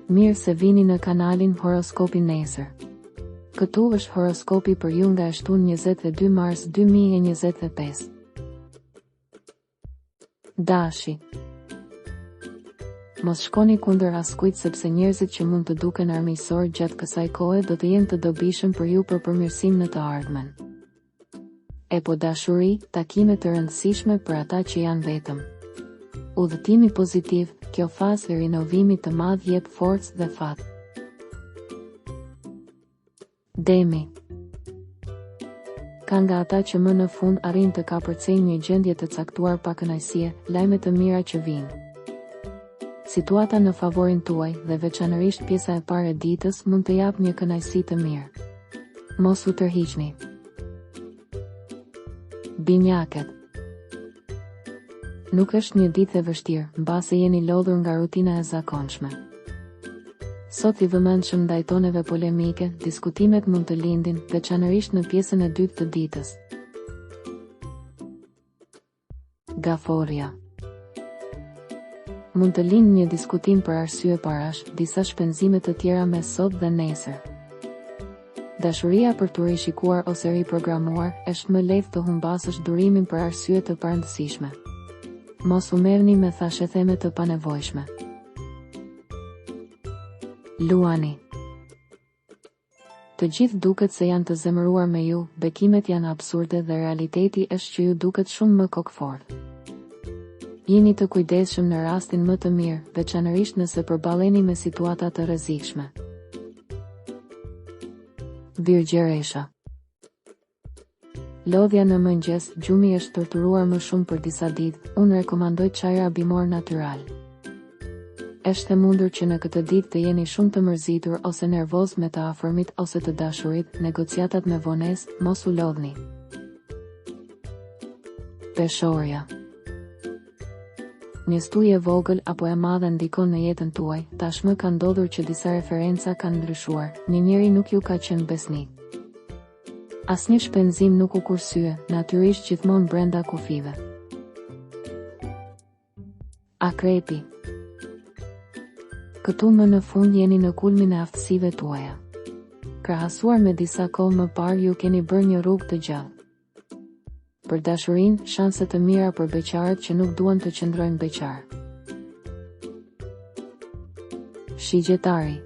Mirë se vini në kanalin Horoskopi Nesër. Këtu është horoskopi për ju nga shtunë 22 mars 2025. Dashi. Mos shkoni kundër askujt sepse njerëzit që mund të duken armiqësor gjatë kësaj kohe do të jenë të dobishëm për ju për përmirësim në të ardhmen. E po dashuri, takime të rëndësishme për ata që janë vetëm. Udhëtimi pozitiv, kjo fazë e rinovimit të madh jep forcë dhe fat. Demi. Ka nga ata që më në fund arrin të kapërcejnë një gjendje të caktuar pa kënaqësie, lajme të mira që vinë. Situata në favorin tuaj dhe veçanërisht pjesa e parë e ditës mund të jap një kënaqësi të mirë. Mos u tërhiqni. Binjakët. Nuk është një ditë e vështirë, mbase jeni lodhur nga rutina e zakonshme. Sot i vëmendshëm ndaj toneve polemike, diskutimet mund të lindin, veçanërisht në pjesën e dytë të ditës. Gaforja. Mund të lindë një diskutim për arsye parash, disa shpenzime të tjera mes sot dhe nesër. Dashuria për të rishikuar ose riprogramuar, është më lehtë të humbasësh durimin për arsye të parëndësishme. Mos u merrni me thashetheme të panevojshme. Luani. Të gjithë duket se janë të zemëruar me ju, bekimet janë absurde dhe realiteti është që ju duket shumë më kokëfort. Jeni të kujdesshëm në rastin më të mirë, veçanërisht nëse përballeni me situata të rrezikshme. Virgjëresha. Lodhja në mëngjes, gjumi është torturuar më shumë për disa ditë, unë rekomandoj çajra bimor natyral. Është e mundur që në këtë ditë të jeni shumë të mërzitur ose nervoz me të afërmit ose të dashurit, negociatat me vonesë, mos u lodhni. Peshorja. Një stuje vogël apo e madhe ndikon në jetën tuaj, tashmë ka ndodhur që disa referenca kanë ndryshuar, një njeri nuk ju ka qenë besnik. Asnjë shpenzim nuk u kursye, natyrisht gjithmonë brenda kufive. Akrepi. Këtu më në fund jeni në kulmin e aftësive tuaja. Krahasuar me disa kohë më parë ju keni bërë një rrugë të gjallë. Për dashurinë, shanse të mira për beqarët që nuk duan të qëndrojnë beqar. Shigjetari.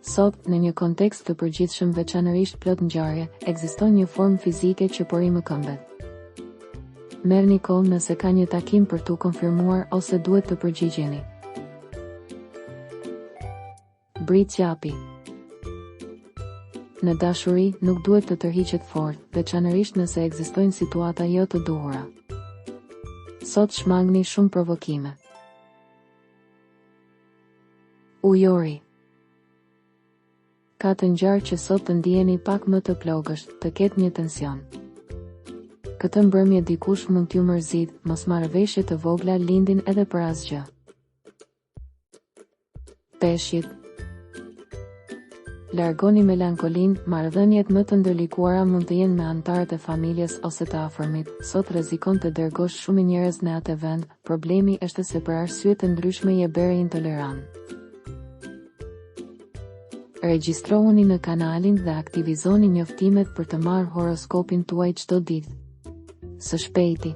Sot, në një kontekst të përgjithshëm veçanërisht plot ngjarje, ekziston një formë fizike që pori më këmbet. Merrni kohë nëse ka një takim për t'u konfirmuar ose duhet të përgjigjeni. Britsjapi. Në dashuri, nuk duhet të tërhiqet fort, veçanërisht nëse ekzistojnë situata jo të duhura. Sot shmangni shumë provokime. Ujori. Ka të ngjarë që sot të ndiheni pak më të plogësht, të ketë një tension. Këtë mbrëmje dikush mund t'ju mërzit, mosmarrëveshje të vogla lindin edhe për asgjë. Peshqit. Largoni melankolinë, marrëdhëniet më të ndërlikuara mund të jenë me anëtarët e familjes ose të afërmit, sot rrezikon të dërgosh shumë njerëz në atë vend, problemi është se për arsye të ndryshme je bere intolerant. Regjistrohuni në kanalin dhe aktivizoni njoftimet për të marrë horoskopin tuaj çdo ditë. Së shpejti.